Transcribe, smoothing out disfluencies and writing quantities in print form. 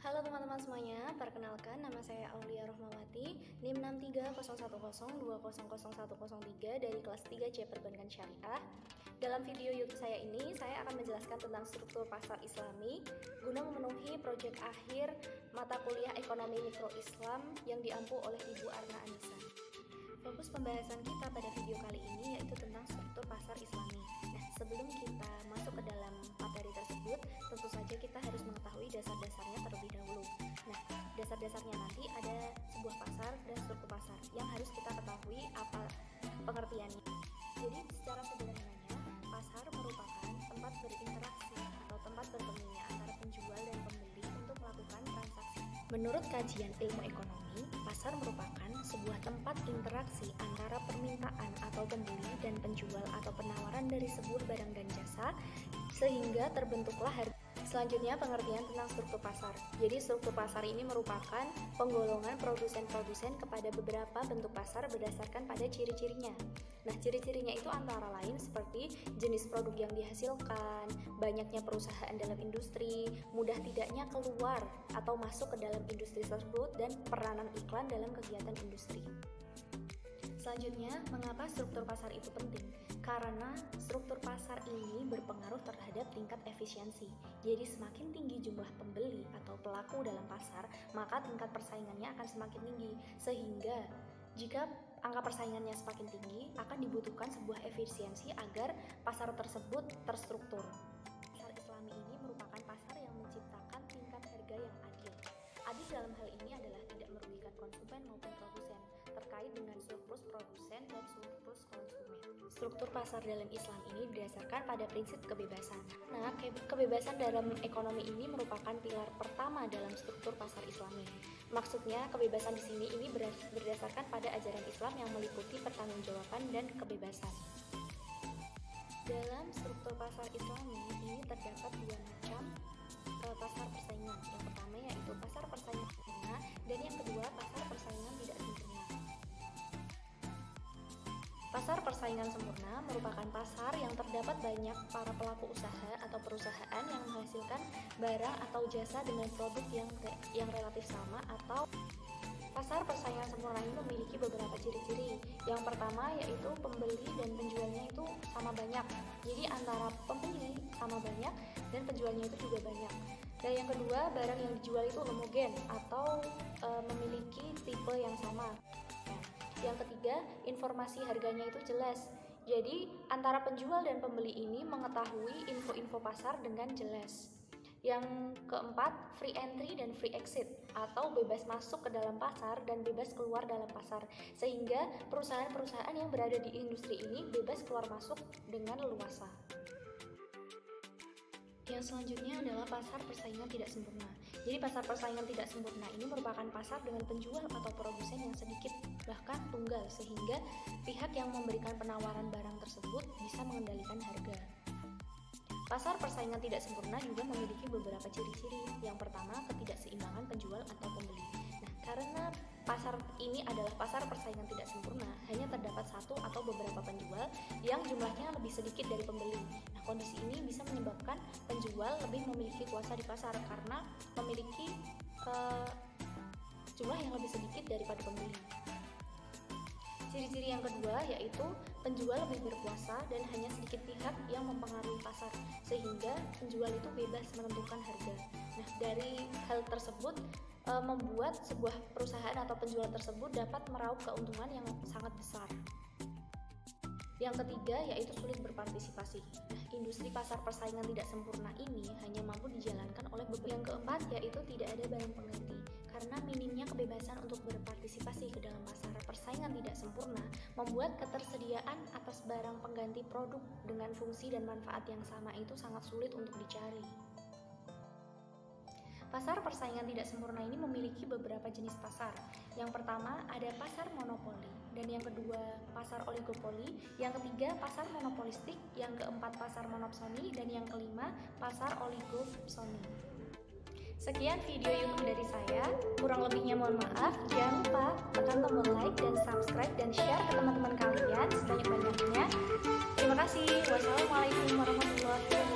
Halo teman-teman semuanya, perkenalkan nama saya Aulia Rohmawati, NIM 63010200103 dari kelas 3C Perbankan Syariah. Dalam video YouTube saya ini, saya akan menjelaskan tentang struktur pasar Islami guna memenuhi proyek akhir mata kuliah Ekonomi Mikro Islam yang diampu oleh Ibu Arna Anissa. Fokus pembahasan kita pada video kali ini yaitu tentang struktur pasar Islami. Nah, sebelum kita masuk ke dalam materi tersebut, tentu saja kita harus mengetahui dasar-dasarnya terlebih dahulu. Nah, dasar-dasarnya nanti ada sebuah pasar dan struktur pasar yang harus kita ketahui apa pengertiannya. Jadi, secara sederhananya, pasar merupakan tempat berinteraksi atau tempat bertemunya antara penjual dan pembeli untuk melakukan transaksi. Menurut kajian ilmu ekonomi, pasar merupakan sebuah tempat interaksi antara permintaan atau pembeli dan penjual atau penawaran dari sebuah barang dan jasa sehingga terbentuklah harga. Selanjutnya pengertian tentang struktur pasar. Jadi struktur pasar ini merupakan penggolongan produsen-produsen kepada beberapa bentuk pasar berdasarkan pada ciri-cirinya. Nah, ciri-cirinya itu antara lain seperti jenis produk yang dihasilkan, banyaknya perusahaan dalam industri, mudah tidaknya keluar atau masuk ke dalam industri tersebut, dan peranan iklan dalam kegiatan industri. Selanjutnya, mengapa struktur pasar itu penting? Karena struktur pasar ini berpengaruh terhadap tingkat efisiensi. Jadi semakin tinggi jumlah pembeli atau pelaku dalam pasar, maka tingkat persaingannya akan semakin tinggi. Sehingga jika angka persaingannya semakin tinggi, akan dibutuhkan sebuah efisiensi agar pasar tersebut terstruktur. Pasar Islami ini merupakan pasar yang menciptakan tingkat harga yang adil. Adil dalam hal ini adalah tidak merugikan konsumen maupun produsen, terkait dengan surplus produsen dan surplus konsumen. Struktur pasar dalam Islam ini berdasarkan pada prinsip kebebasan. Nah, kebebasan dalam ekonomi ini merupakan pilar pertama dalam struktur pasar Islami. Maksudnya, kebebasan di sini ini berdasarkan pada ajaran Islam yang meliputi pertanggungjawaban dan kebebasan. Dalam struktur pasar Islami ini terdapat dua macam pasar persaingan. Yang pertama yaitu pasar persaingan sempurna dan yang kedua pasar persaingan tidak sempurna. Pasar persaingan sempurna merupakan pasar yang terdapat banyak para pelaku usaha atau perusahaan yang menghasilkan barang atau jasa dengan produk yang relatif sama. Atau pasar persaingan sempurna ini memiliki beberapa ciri-ciri. Yang pertama yaitu pembeli dan penjualnya itu sama banyak. Jadi antara pembeli sama banyak dan penjualnya itu juga banyak. Dan yang kedua, barang yang dijual itu homogen atau memiliki tipe yang sama. Yang ketiga, informasi harganya itu jelas. Jadi antara penjual dan pembeli ini mengetahui info-info pasar dengan jelas. Yang keempat, free entry dan free exit atau bebas masuk ke dalam pasar dan bebas keluar dalam pasar, sehingga perusahaan-perusahaan yang berada di industri ini bebas keluar masuk dengan leluasa. Yang selanjutnya adalah pasar persaingan tidak sempurna. Jadi pasar persaingan tidak sempurna ini merupakan pasar dengan penjual atau produsen yang sedikit bahkan tunggal, sehingga pihak yang memberikan penawaran barang tersebut bisa mengendalikan harga. Pasar persaingan tidak sempurna juga memiliki beberapa ciri-ciri. Yang pertama, ketidakseimbangan penjual atau pembeli. Nah, karena pasar ini adalah pasar persaingan tidak sempurna, hanya terdapat satu atau beberapa penjual yang jumlahnya lebih sedikit dari pembeli. Nah, kondisi ini bisa menyebabkan penjual lebih memiliki kuasa di pasar karena memiliki jumlah yang lebih sedikit daripada pembeli. Ciri-ciri yang kedua yaitu penjual lebih berkuasa dan hanya sedikit pihak yang mempengaruhi pasar, sehingga penjual itu bebas menentukan harga. Nah, dari hal tersebut membuat sebuah perusahaan atau penjual tersebut dapat meraup keuntungan yang sangat besar. Yang ketiga yaitu sulit berpartisipasi. Nah, industri pasar persaingan tidak sempurna ini hanya mampu dijalankan oleh beberapa. Yang keempat yaitu tidak ada barang pengganti. Karena minimnya kebebasan untuk berpartisipasi ke dalam pasar persaingan tidak sempurna, membuat ketersediaan atas barang pengganti produk dengan fungsi dan manfaat yang sama itu sangat sulit untuk dicari. Pasar persaingan tidak sempurna ini memiliki beberapa jenis pasar. Yang pertama ada pasar monopoli, dan yang kedua pasar oligopoli, yang ketiga pasar monopolistik, yang keempat pasar monopsoni, dan yang kelima pasar oligopsoni. Sekian video YouTube dari saya, kurang lebihnya mohon maaf. Jangan lupa tekan tombol like dan subscribe dan share ke teman-teman kalian sebanyak-banyaknya. Terima kasih. Wassalamualaikum warahmatullahi wabarakatuh.